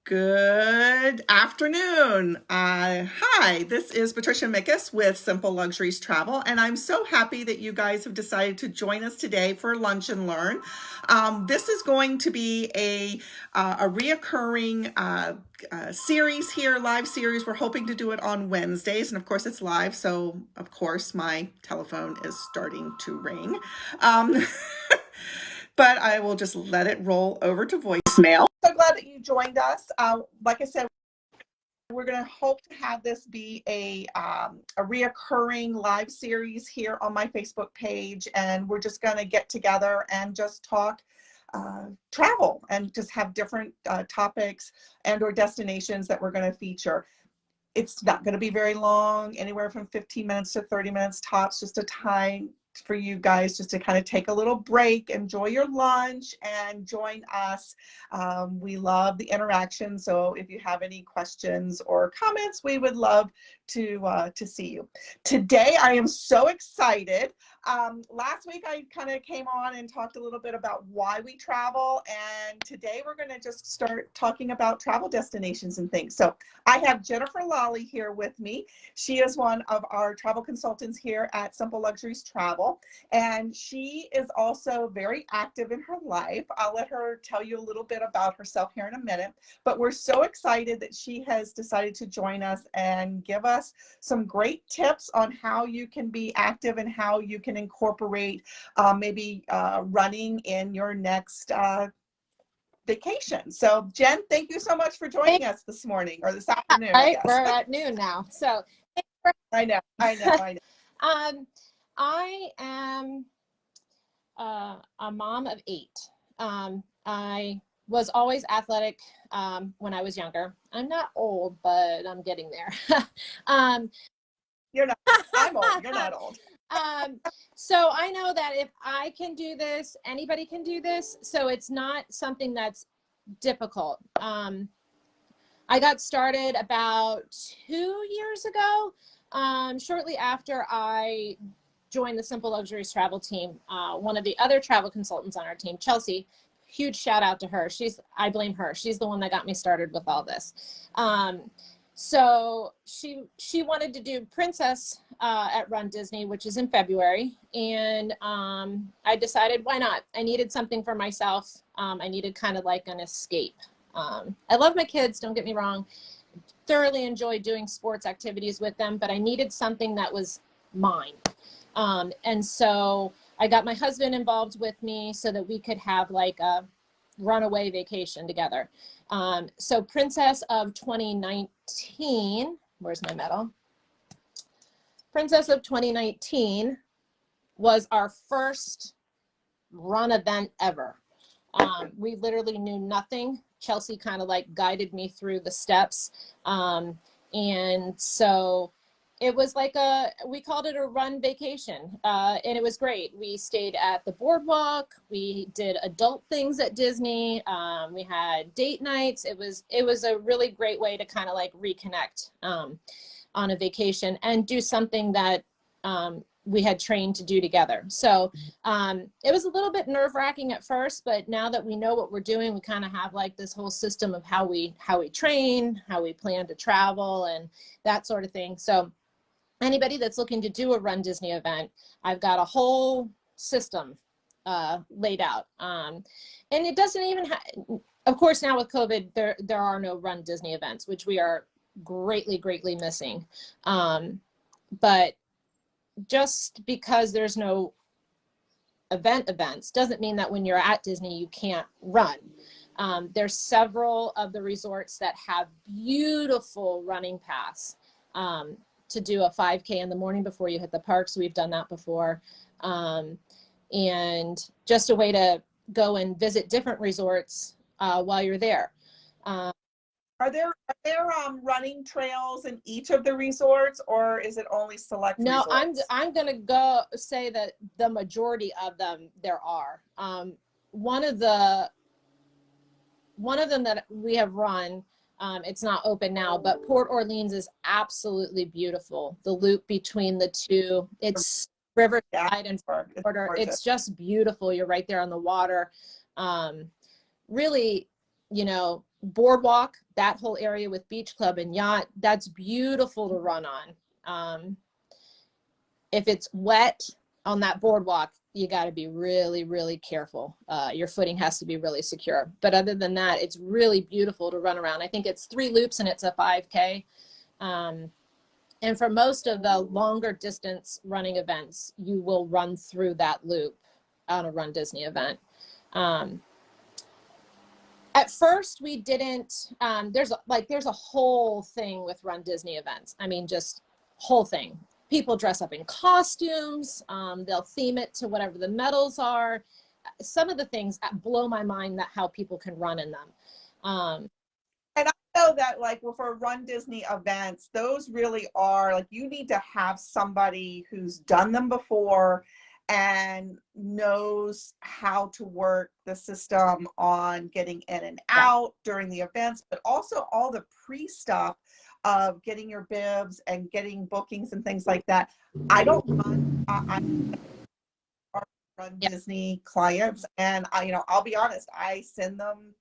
Good afternoon. Hi, this is Patricia Mickus with Simple Luxuries Travel, and I'm so happy that you guys have decided to join us today for Lunch and Learn. This is going to be a reoccurring series here, live series. We're hoping to do it on Wednesdays, and of course it's live, so of course my telephone is starting to ring. But I will just let it roll over to voicemail. So glad that you joined us. Like I said, we're going to hope to have this be a reoccurring live series here on my Facebook page, and we're just going to get together and just talk travel and just have different topics and or destinations that we're going to feature. It's not going to be very long, anywhere from 15 minutes to 30 minutes tops, just a time for you guys just to kind of take a little break, enjoy your lunch, and join us. We love the interaction, so if you have any questions or comments, we would love to see you. Today, I am so excited. Last week, I kind of came on and talked a little bit about why we travel, and today we're going to just start talking about travel destinations and things. So I have Jennifer Lalli here with me. She is one of our travel consultants here at Simple Luxuries Travel, and she is also very active in her life. I'll let her tell you a little bit about herself here in a minute, but we're so excited that she has decided to join us and give us some great tips on how you can be active and how you can incorporate maybe running in your next vacation. So Jen, thank you so much for joining us this morning or this afternoon. Right, we're at noon now. So I know. I am a mom of 8. I was always athletic when I was younger. I'm not old, but I'm getting there. You're not. I'm old. You're not old. So I know that if I can do this, anybody can do this. So it's not something that's difficult. I got started about 2 years ago, shortly after I joined the Simple Luxuries travel team. One of the other travel consultants on our team, Chelsea, huge shout out to her. I blame her. She's the one that got me started with all this. So she wanted to do Princess at Run Disney, which is in February. And I decided, why not? I needed something for myself. I needed kind of like an escape. I love my kids, don't get me wrong. Thoroughly enjoy doing sports activities with them, but I needed something that was mine. And so I got my husband involved with me so that we could have like a runaway vacation together. So Princess of 2019, where's my medal? Princess of 2019 was our first run event ever. We literally knew nothing. Chelsea kind of like guided me through the steps. And so it was like we called it a run vacation, and it was great. We stayed at the boardwalk. We did adult things at Disney. We had date nights. It was a really great way to kind of like reconnect on a vacation and do something that we had trained to do together. So it was a little bit nerve-wracking at first, but now that we know what we're doing, we kind of have like this whole system of how we train, how we plan to travel, and that sort of thing. So anybody that's looking to do a Run Disney event, I've got a whole system laid out. And it doesn't even of course, now with COVID, there are no Run Disney events, which we are greatly missing. But just because there's no events doesn't mean that when you're at Disney, you can't run. There's several of the resorts that have beautiful running paths. To do a 5K in the morning before you hit the parks. We've done that before. And just a way to go and visit different resorts while you're there. Are there running trails in each of the resorts, or is it only select No, resorts? I'm going to go say that the majority of them there are. One of them that we have run, it's not open now, but Port Orleans is absolutely beautiful. The loop between the two, it's Riverside and Porter. It's just beautiful. You're right there on the water. Really, you know, boardwalk, that whole area with beach club and yacht, that's beautiful to run on. If it's wet on that boardwalk, you got to be really, really careful. Your footing has to be really secure. But other than that, it's really beautiful to run around. I think it's 3 loops and it's a 5K. And for most of the longer distance running events, you will run through that loop on a Run Disney event. At first we didn't, there's a whole thing with Run Disney events. I mean, just whole thing. People dress up in costumes. They'll theme it to whatever the medals are. Some of the things blow my mind that how people can run in them. And I know that like for Run Disney events, those really are like, you need to have somebody who's done them before and knows how to work the system on getting in and out during the events, but also all the pre-stuff of getting your bibs and getting bookings and things like that. I don't run, I run Disney clients, and I'll be honest, I send them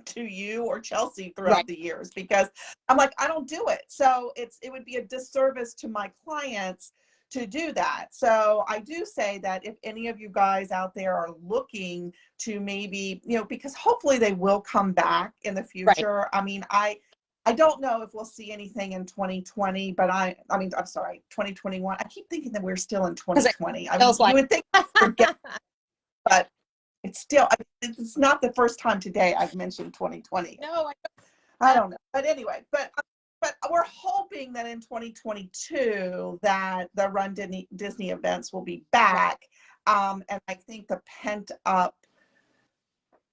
to you or Chelsea throughout the years because I'm like, I don't do it. So it would be a disservice to my clients to do that. So I do say that if any of you guys out there are looking to maybe, because hopefully they will come back in the future. I mean, I don't know if we'll see anything in 2020, but I'm sorry, 2021. I keep thinking that we're still in 2020. I mean, you would think, but it's still, it's not the first time today I've mentioned 2020. No, I don't know. But anyway, but we're hoping that in 2022 that the Run Disney events will be back. And I think the pent up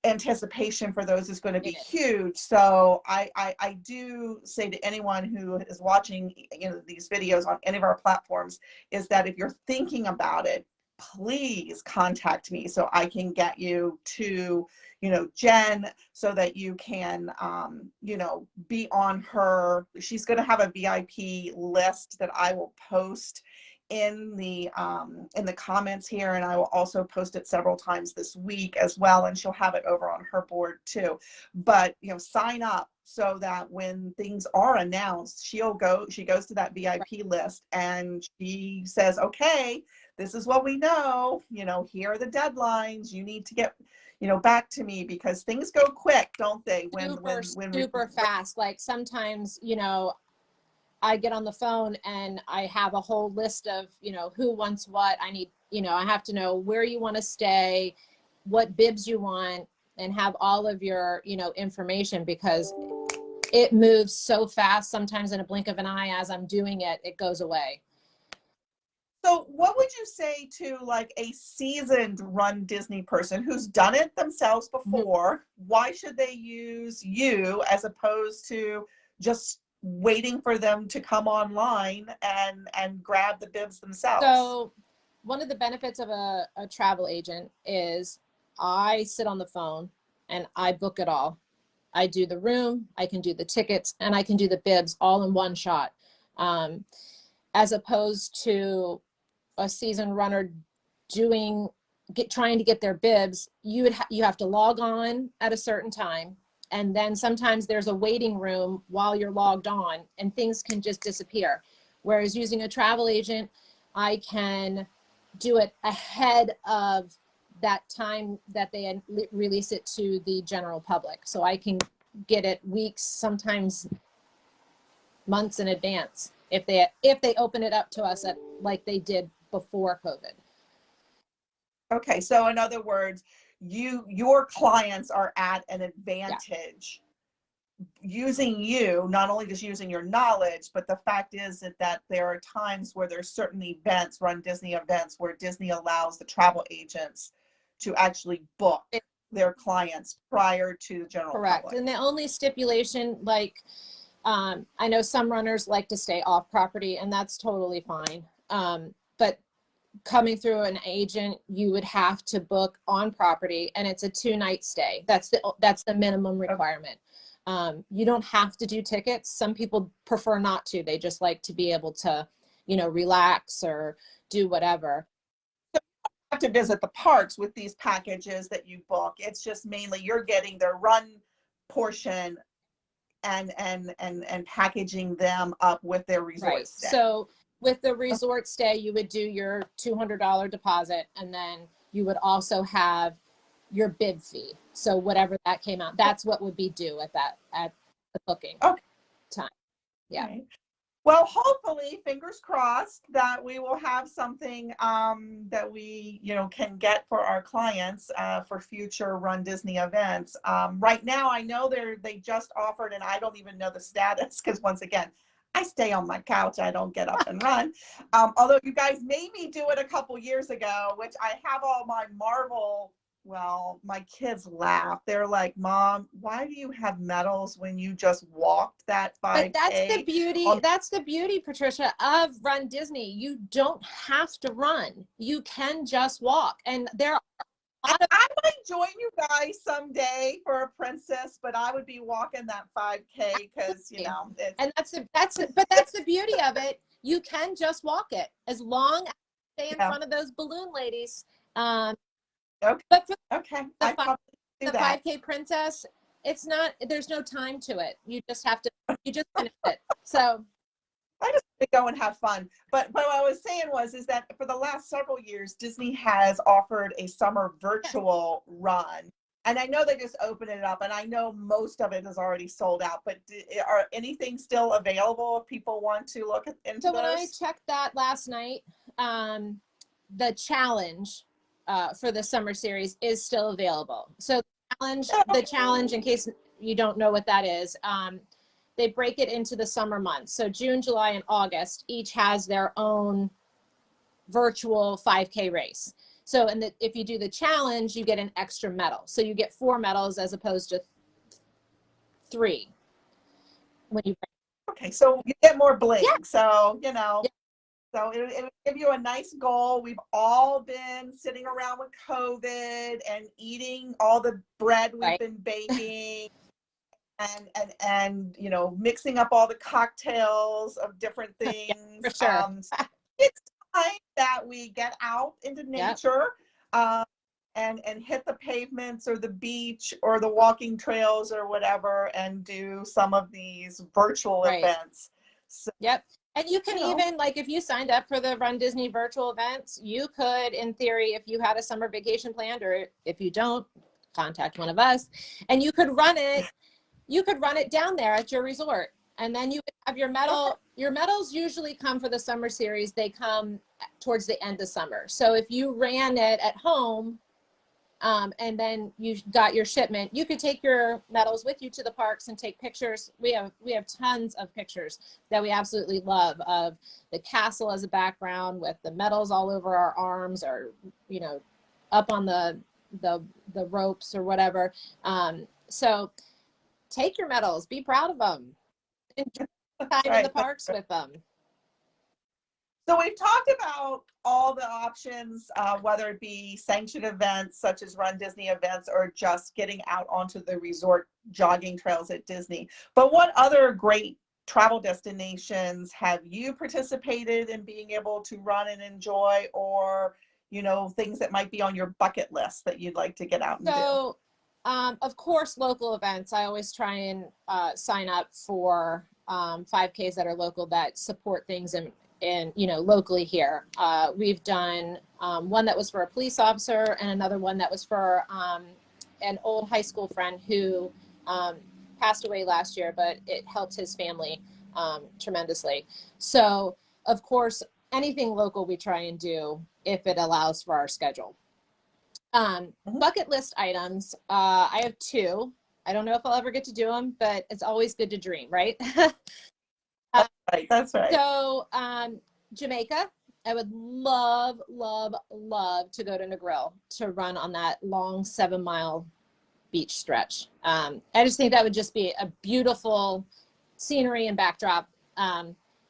anticipation for those is going to be huge. So I do say to anyone who is watching these videos on any of our platforms is that if you're thinking about it, please contact me so I can get you to Jen so that you can be on her. She's going to have a VIP list that I will post in the comments here, and I will also post it several times this week as well, and she'll have it over on her board too. But sign up so that when things are announced, she goes to that VIP list and she says, okay, this is what we know, here are the deadlines, you need to get back to me, because things go quick, don't they? Super fast. Like sometimes I get on the phone and I have a whole list of, who wants what. I need, I have to know where you want to stay, what bibs you want, and have all of your, information, because it moves so fast. Sometimes in a blink of an eye, as I'm doing it, it goes away. So what would you say to like a seasoned Run Disney person who's done it themselves before? Why should they use you as opposed to just waiting for them to come online and grab the bibs themselves? So one of the benefits of a travel agent is I sit on the phone and I book it all. I do the room, I can do the tickets, and I can do the bibs all in one shot. As opposed to a seasoned runner trying to get their bibs, you have to log on at a certain time, and then sometimes there's a waiting room while you're logged on, and things can just disappear. Whereas using a travel agent, I can do it ahead of that time that they release it to the general public. So I can get it weeks, sometimes months in advance if they open it up to us like they did before COVID. Okay, so in other words, your clients are at an advantage using you, not only just using your knowledge, but the fact is that there are times where there's certain events, Run Disney events, where Disney allows the travel agents to actually book their clients prior to the general public. And the only stipulation, like I know some runners like to stay off property, and that's totally fine. But coming through an agent, you would have to book on property, and it's a 2-night stay. That's the minimum requirement. You don't have to do tickets. Some people prefer not to. They just like to be able to, relax or do whatever. So you don't have to visit the parks with these packages that you book. It's just mainly you're getting the run portion and packaging them up with their resort stay. So with the resort stay, you would do your $200 deposit, and then you would also have your bid fee. So whatever that came out, that's what would be due at the booking time. Yeah. Okay. Well, hopefully, fingers crossed that we will have something that we, can get for our clients for future Run Disney events. Right now, I know they just offered, and I don't even know the status because once again, I stay on my couch. I don't get up and run. Although you guys made me do it a couple years ago, which I have all my Marvel. Well, my kids laugh. They're like, "Mom, why do you have medals when you just walked that 5K?" But that's the beauty, Patricia, of Run Disney. You don't have to run. You can just walk. And there are I might join you guys someday for a princess, but I would be walking that 5K because, and that's the beauty of it. You can just walk it as long as you stay in front of those balloon ladies. Okay. But for the 5K princess, there's no time to it. You just finish it. So I just want to go and have fun. But what I was saying is that for the last several years, Disney has offered a summer virtual run. And I know they just opened it up, and I know most of it is already sold out, but are anything still available if people want to look into So those? when I checked that last night, the challenge for the summer series is still available. So the challenge, in case you don't know what that is, they break it into the summer months. So June, July, and August each has their own virtual 5K race. So if you do the challenge, you get an extra medal. So you get 4 medals as opposed to 3 when you. Okay, so you get more bling. Yeah. So So it would give you a nice goal. We've all been sitting around with COVID and eating all the bread we've been baking and mixing up all the cocktails of different things. Yeah, for sure. It's time that we get out into nature and hit the pavements or the beach or the walking trails or whatever and do some of these virtual events. So, and you can even, like, if you signed up for the Run Disney virtual events, you could, in theory, if you had a summer vacation planned, or if you don't, contact one of us, and you could run it down there at your resort. And then you have your medal. Okay. Your medals usually come for the summer series. They come towards the end of summer. So if you ran it at home, and then you got your shipment, you could take your medals with you to the parks and take pictures. We have tons of pictures that we absolutely love of the castle as a background with the medals all over our arms, or up on the ropes or whatever. So take your medals, be proud of them, enjoy time in the parks with them. So we've talked about all the options, whether it be sanctioned events such as Run Disney events or just getting out onto the resort jogging trails at Disney. But what other great travel destinations have you participated in being able to run and enjoy, or things that might be on your bucket list that you'd like to get out and do? Of course, local events. I always try and sign up for 5Ks that are local, that support things and locally here. We've done one that was for a police officer, and another one that was for an old high school friend who passed away last year, but it helped his family tremendously. So of course, anything local we try and do if it allows for our schedule. Bucket list items, I have 2. I don't know if I'll ever get to do them, but it's always good to dream, right? That's right. So Jamaica, I would love, love, love to go to Negril to run on that long 7-mile beach stretch. I just think that would just be a beautiful scenery and backdrop,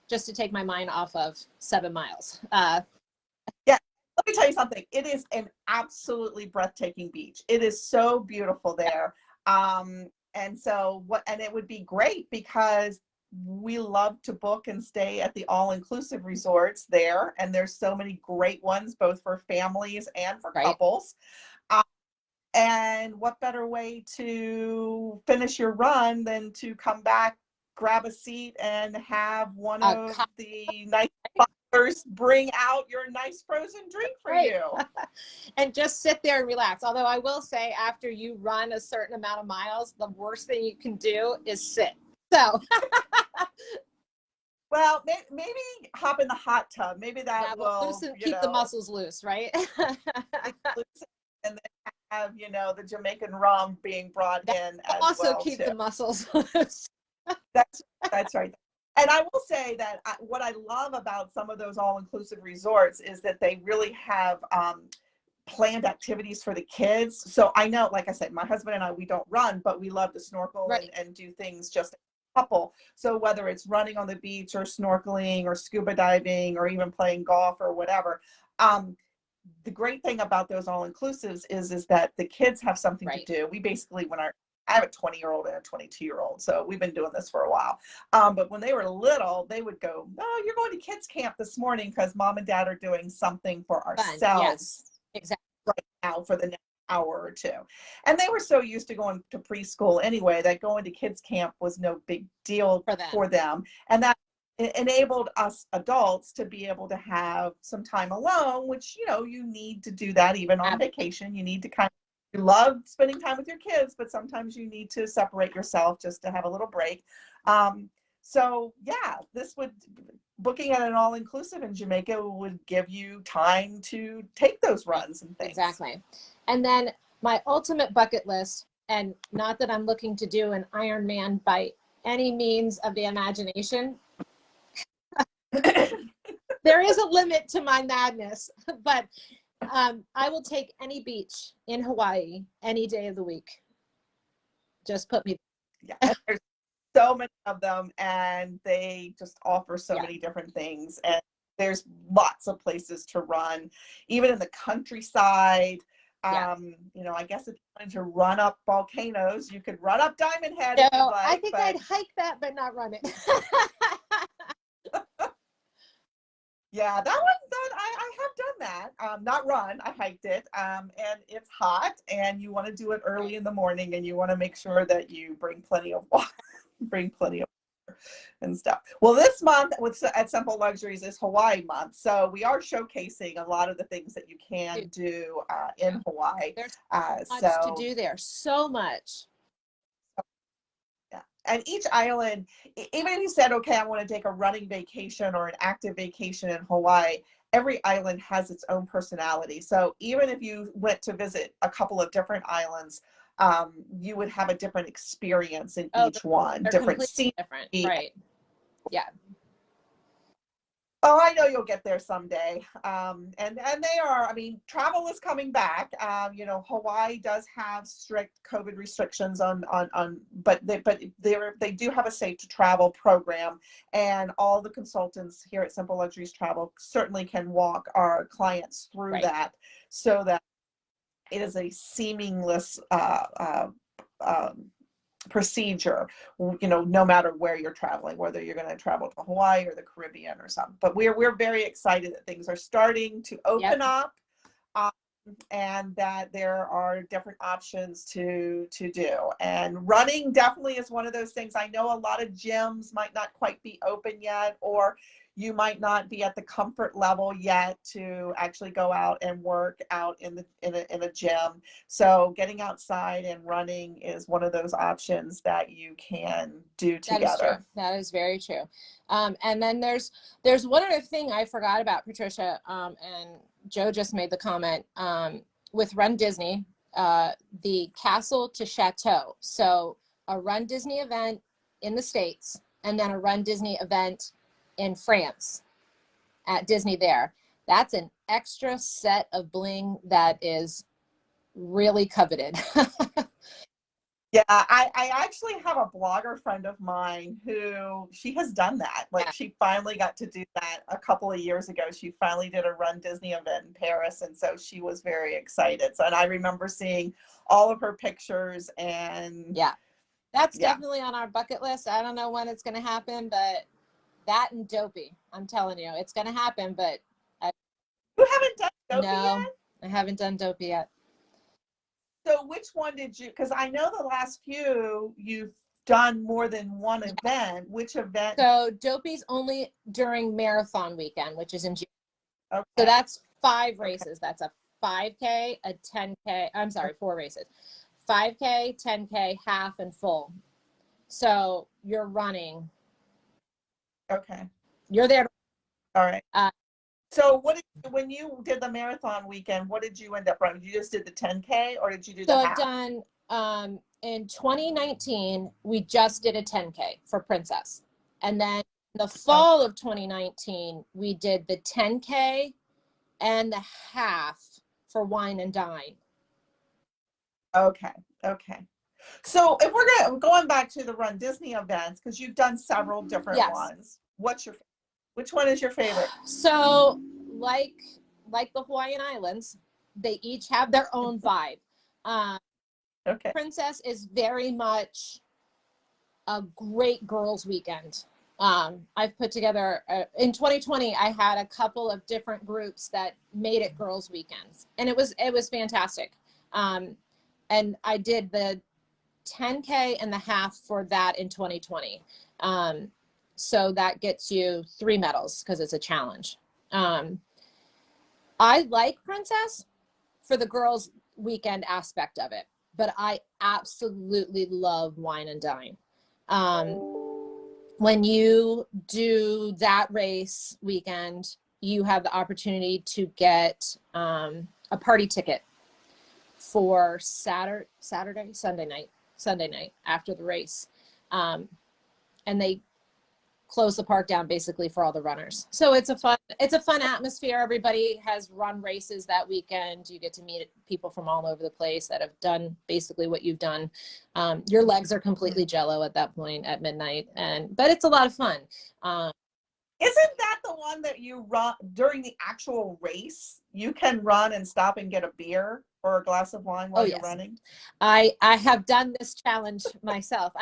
just to take my mind off of 7 miles. Let me tell you something. It is an absolutely breathtaking beach. It is so beautiful there. And it would be great because we love to book and stay at the all-inclusive resorts there. And there's so many great ones, both for families and for couples. And what better way to finish your run than to come back, grab a seat, and have one of the nice butlers bring out your nice frozen drink for you. And just sit there and relax. Although I will say, after you run a certain amount of miles, the worst thing you can do is sit. So. Well, maybe hop in the hot tub. Maybe that will keep the muscles loose, right? And then have, the Jamaican rum being brought in as also well. Keep too. the muscles loose. That's right. And I will say that what I love about some of those all-inclusive resorts is that they really have planned activities for the kids. So I know, like I said, my husband and I, we don't run, but we love to snorkel and do things just a couple. So whether it's running on the beach or snorkeling or scuba diving or even playing golf or whatever, the great thing about those all-inclusives is that the kids have something to do. We basically, I have a 20-year-old and a 22-year-old, so we've been doing this for a while. But when they were little, they would go, "Oh, you're going to kids camp this morning because mom and dad are doing something for ourselves." Yes, exactly. Right now for the next hour or two. And they were so used to going to preschool anyway that going to kids camp was no big deal for them. And that enabled us adults to be able to have some time alone, which, you need to do that even on vacation. You need to you love spending time with your kids, but sometimes you need to separate yourself just to have a little break. So yeah, booking at an all-inclusive in Jamaica would give you time to take those runs and things. Exactly. And then my ultimate bucket list, and not that I'm looking to do an Ironman by any means of the imagination. There is a limit to my madness, but I will take any beach in Hawaii any day of the week. Just put me. Yeah, there's so many of them, and they just offer so many different things. And there's lots of places to run, even in the countryside. I guess if you wanted to run up volcanoes, you could run up Diamond Head. No, if you'd like, I think I'd hike that, but not run it. Yeah, that one, I have done that. Not run, I hiked it. And it's hot, and you want to do it early in the morning, and you want to make sure that you bring plenty of water, and stuff. Well, this month at Simple Luxuries is Hawaii month, so we are showcasing a lot of the things that you can do in Hawaii. There's so much to do there, so much. And each island, even if you said, okay, I want to take a running vacation or an active vacation in Hawaii, every island has its own personality. So even if you went to visit a couple of different islands, you would have a different experience in each one. Different scenery. Different, right. Yeah. Oh, I know you'll get there someday. And they are, travel is coming back. Hawaii does have strict COVID restrictions but they do have a safe to travel program, and all the consultants here at Simple Luxuries Travel certainly can walk our clients through that, so that it is a seamless procedure, no matter where you're traveling, whether you're going to travel to Hawaii or the Caribbean or something. But we're very excited that things are starting to open up, and that there are different options to do. And running definitely is one of those things. I know a lot of gyms might not quite be open yet, or you might not be at the comfort level yet to actually go out and work out in a gym. So getting outside and running is one of those options that you can do together. That is true. That is very true. And then there's one other thing I forgot about, Patricia, and Joe just made the comment, with Run Disney, the Castle to Chateau. So a Run Disney event in the States, and then a Run Disney event in France at Disney there. That's an extra set of bling that is really coveted. Yeah, I actually have a blogger friend of mine who, she has done that. Like, she finally got to do that a couple of years ago. She finally did a Run Disney event in Paris, and so she was very excited. So, and I remember seeing all of her pictures, and that's definitely on our bucket list. I don't know when it's going to happen, but that and Dopey, I'm telling you, it's going to happen. But you haven't done Dopey yet? I haven't done Dopey yet. So which one did you, because I know the last few you've done more than one event. Which event? So Dopey's only during marathon weekend, which is in June. Okay. So that's 5 races. That's a 5K, a 10K. I'm sorry, 4 races. 5K, 10K, half, and full. So you're running. Okay. You're there. All right. So when you did the marathon weekend, what did you end up running? You just did the 10K or did you do the half? So I've done, in 2019, we just did a 10K for Princess. And then the fall of 2019, we did the 10K and the half for Wine and Dine. Okay. Okay. So if we're going back to the Run Disney events, because you've done several different ones, which one is your favorite? So like the Hawaiian Islands, they each have their own vibe. Okay. Princess is very much a great girls weekend. I've put together in 2020, I had a couple of different groups that made it girls weekends, and it was fantastic. And I did the 10K and the half for that in 2020. So that gets you 3 medals because it's a challenge. I like Princess for the girls weekend aspect of it, but I absolutely love Wine and Dine. When you do that race weekend, you have the opportunity to get a party ticket for Sunday night after the race. And they close the park down basically for all the runners. So it's a fun atmosphere. Everybody has run races that weekend. You get to meet people from all over the place that have done basically what you've done. Your legs are completely jello at that point at midnight, but it's a lot of fun. Isn't that the one that you run during the actual race? You can run and stop and get a beer or a glass of wine while you're running? I have done this challenge myself.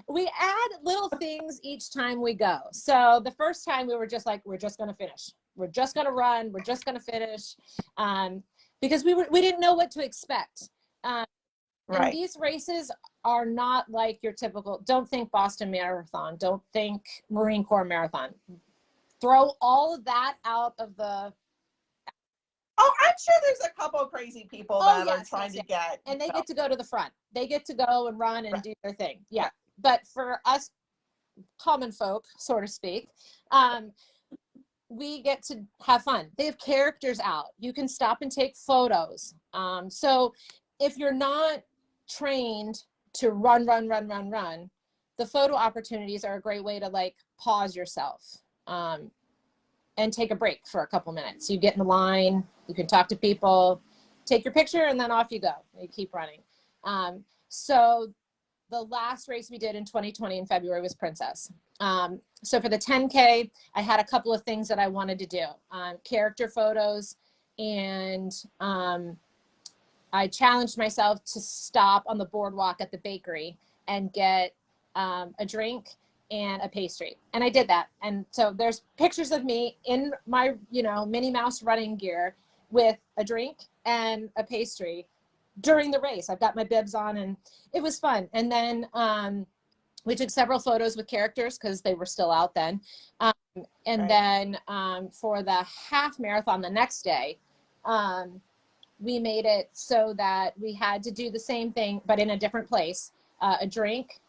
We add little things each time we go. So the first time we were just like, we're just going to finish. We're just going to run. We're just going to finish. Because we didn't know what to expect. And these races are not like your typical, don't think Boston Marathon. Don't think Marine Corps Marathon. Throw all of that out of the... Oh, I'm sure there's a couple of crazy people that are trying to get. And they get to go to the front. They get to go and run and do their thing. Yeah. But for us common folk, so to speak, we get to have fun. They have characters out. You can stop and take photos. So if you're not trained to run, the photo opportunities are a great way to like pause yourself. And take a break for a couple minutes. You get in the line, you can talk to people, take your picture, and then off you go. You keep running. So the last race we did in 2020 in February was Princess. So for the 10K, I had a couple of things that I wanted to do. Character photos, and I challenged myself to stop on the boardwalk at the bakery and get a drink and a pastry. And I did that. And so there's pictures of me in my, Minnie Mouse running gear with a drink and a pastry during the race. I've got my bibs on, and it was fun. And then we took several photos with characters because they were still out then. Then for the half marathon the next day, we made it so that we had to do the same thing, but in a different place, a drink,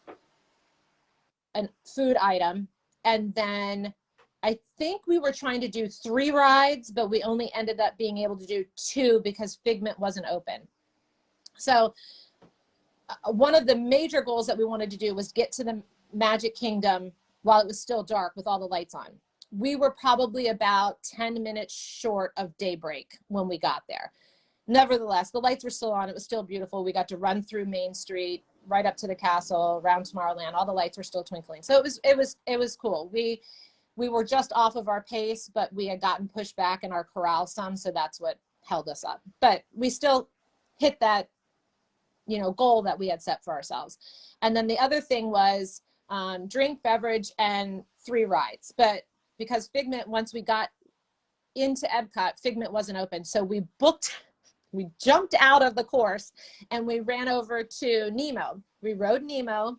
a food item, and then I think we were trying to do 3 rides, but we only ended up being able to do 2 because Figment wasn't open. So one of the major goals that we wanted to do was get to the Magic Kingdom while it was still dark with all the lights on. We were probably about 10 minutes short of daybreak when we got there. Nevertheless, the lights were still on. It was still beautiful. We got to run through Main Street, right up to the castle, around Tomorrowland. All the lights were still twinkling. So it was cool. We were just off of our pace, but we had gotten pushed back in our corral some, so that's what held us up. But we still hit that, goal that we had set for ourselves. And then the other thing was drink, beverage, and 3 rides. But because Figment, once we got into Epcot, Figment wasn't open. So we booked We jumped out of the course and we ran over to Nemo. We rode Nemo,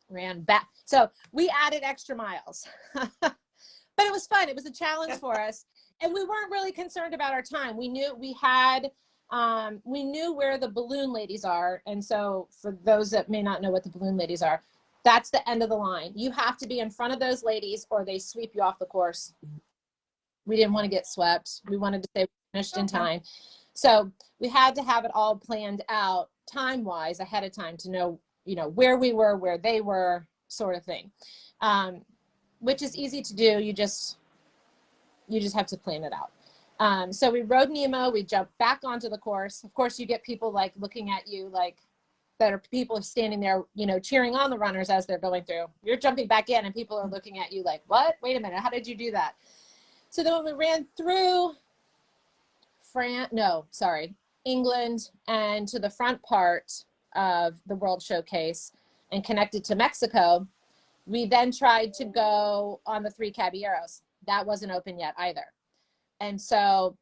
ran back. So we added extra miles, but it was fun. It was a challenge for us. And we weren't really concerned about our time. We knew we knew where the balloon ladies are. And so for those that may not know what the balloon ladies are, that's the end of the line. You have to be in front of those ladies or they sweep you off the course. We didn't want to get swept. We wanted to stay finished in time. So we had to have it all planned out time-wise ahead of time to know, where we were, where they were, sort of thing, which is easy to do. You just have to plan it out. So we rode Nemo. We jumped back onto the course. Of course, you get people like looking at you like that are people standing there, cheering on the runners as they're going through. You're jumping back in and people are looking at you like, what? Wait a minute. How did you do that? So then when we ran through England and to the front part of the World Showcase and connected to Mexico, we then tried to go on the 3 Caballeros. That wasn't open yet either. And so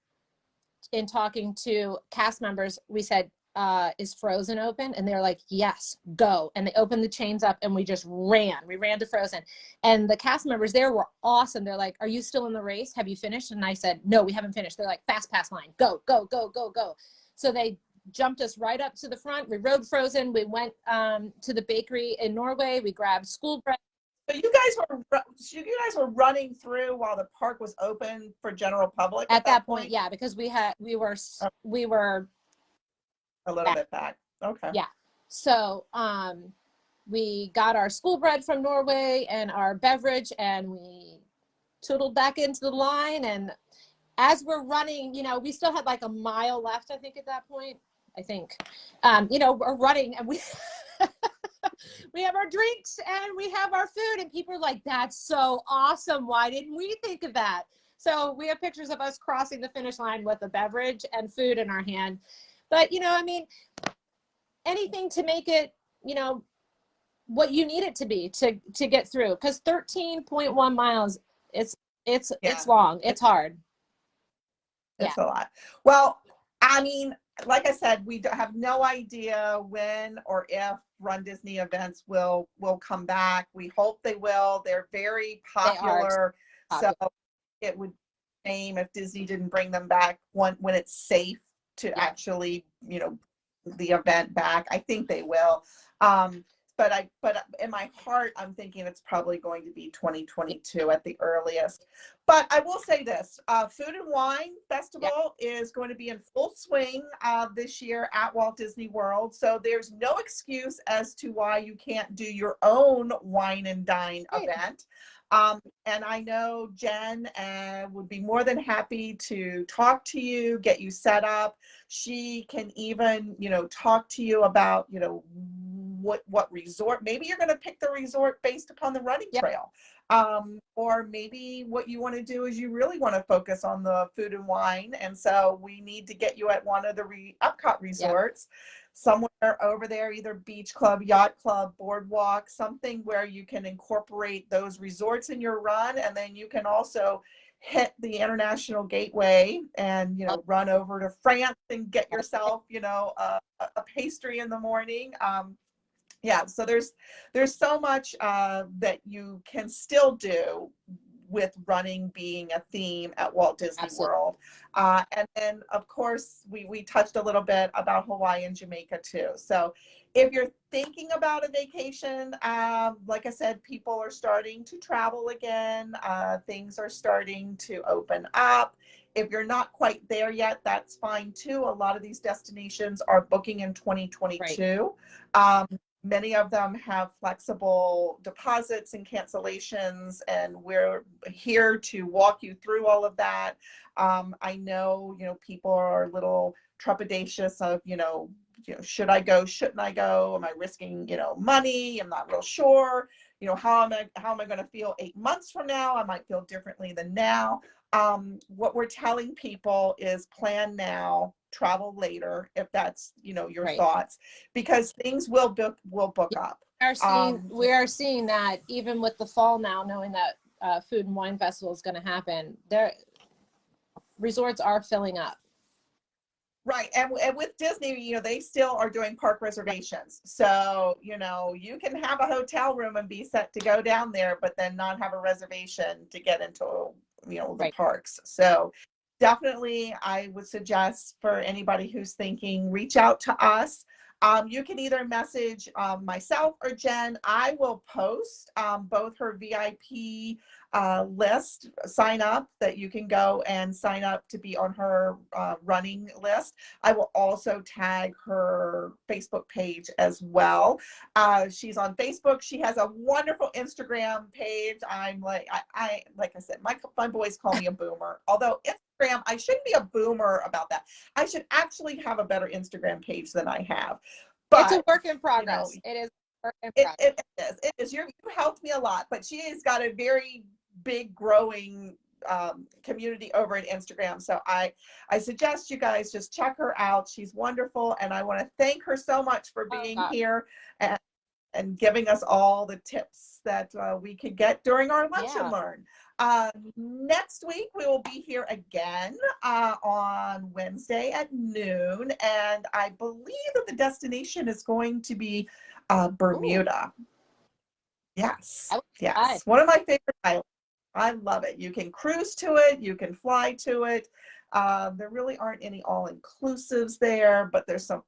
in talking to cast members, we said, is Frozen open? And they're like, yes, go. And they opened the chains up and we just ran. We ran to Frozen. And the cast members there were awesome. They're like, are you still in the race? Have you finished? And I said, no, we haven't finished. They're like, fast pass line. Go, go, go, go, go. So they jumped us right up to the front. We rode Frozen. We went to the bakery in Norway. We grabbed school bread. So you guys were running through while the park was open for general public at that point? Yeah, because we were a little bit back. Okay. Yeah. So we got our school bread from Norway and our beverage and we tootled back into the line. And as we're running, we still had like a mile left, I think, at that point. We're running and we we have our drinks and we have our food and people are like, that's so awesome. Why didn't we think of that? So we have pictures of us crossing the finish line with a beverage and food in our hand. But, anything to make it, what you need it to be to get through. Because 13.1 miles, it's long. It's hard. It's a lot. Well, like I said, we have no idea when or if Run Disney events will come back. We hope they will. They're very popular. So it would be a shame if Disney didn't bring them back when it's safe to actually, the event back. I think they will. But in my heart, I'm thinking it's probably going to be 2022 at the earliest. But I will say this, Food and Wine Festival is going to be in full swing this year at Walt Disney World. So there's no excuse as to why you can't do your own wine and dine event. And I know Jen would be more than happy to talk to you, get you set up. She can even, talk to you about, what resort. Maybe you're going to pick the resort based upon the running trail. Or maybe what you want to do is you really want to focus on the food and wine. And so we need to get you at one of the Epcot resorts. Somewhere over there, either beach club, yacht club, boardwalk, something where you can incorporate those resorts in your run. And then you can also hit the International Gateway and, run over to France and get yourself, a pastry in the morning. So there's so much that you can still do with running being a theme at Walt Disney World. And then, of course, we touched a little bit about Hawaii and Jamaica too. So if you're thinking about a vacation, like I said, people are starting to travel again. Things are starting to open up. If you're not quite there yet, that's fine too. A lot of these destinations are booking in 2022. Many of them have flexible deposits and cancellations, and we're here to walk you through all of that. I know, people are a little trepidatious of, should I go? Shouldn't I go? Am I risking, money? I'm not real sure. How am I going to feel 8 months from now? I might feel differently than now. What we're telling people is plan now, travel later, if that's, your thoughts, because things will book up. We are seeing that even with the fall now, knowing that Food and Wine Festival is going to happen, resorts are filling up. Right. And with Disney, you know, they still are doing park reservations. So, you know, you can have a hotel room and be set to go down there, but then not have a reservation to get into, you know, the Right. parks. So definitely I would suggest for anybody who's thinking, reach out to us. You can either message myself or Jen. I will post both her VIP list, sign up, that you can go and sign up to be on her running list. I will also tag her Facebook page as well. She's on Facebook. She has a wonderful Instagram page. I'm like, like I said, my boys call me a boomer. Although Instagram, I shouldn't be a boomer about that. I should actually have a better Instagram page than I have. But it's a work in progress. You know, It is a work in progress. it is. It is. You helped me a lot, but she has got a very big growing community over at Instagram. So I suggest you guys just check her out. She's wonderful. And I want to thank her so much for being here and giving us all the tips that we could get during our lunch and learn. Next week, we will be here again on Wednesday at noon. And I believe that the destination is going to be Bermuda. Ooh. Yes. Yes. One of my favorite islands. I love it. You can cruise to it. You can fly to it. There really aren't any all-inclusives there, but there's some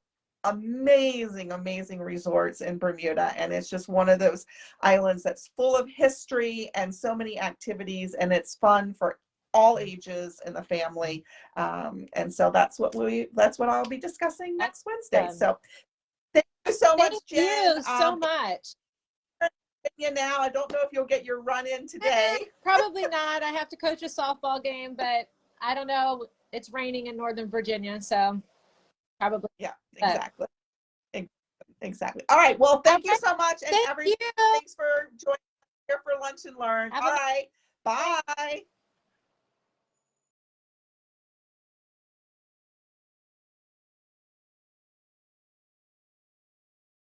amazing, amazing resorts in Bermuda. And it's just one of those islands that's full of history and so many activities. And it's fun for all ages in the family. And so that's what I'll be discussing next Wednesday. So thank you so much, Jen. Thank you so much. You now. I don't know if you'll get your run in today. Probably not. I have to coach a softball game, but I don't know. It's raining in Northern Virginia, so probably. Yeah, exactly. Exactly. All right. Well, thank you so much. And everybody, thanks for joining us here for Lunch and Learn. All right. Bye.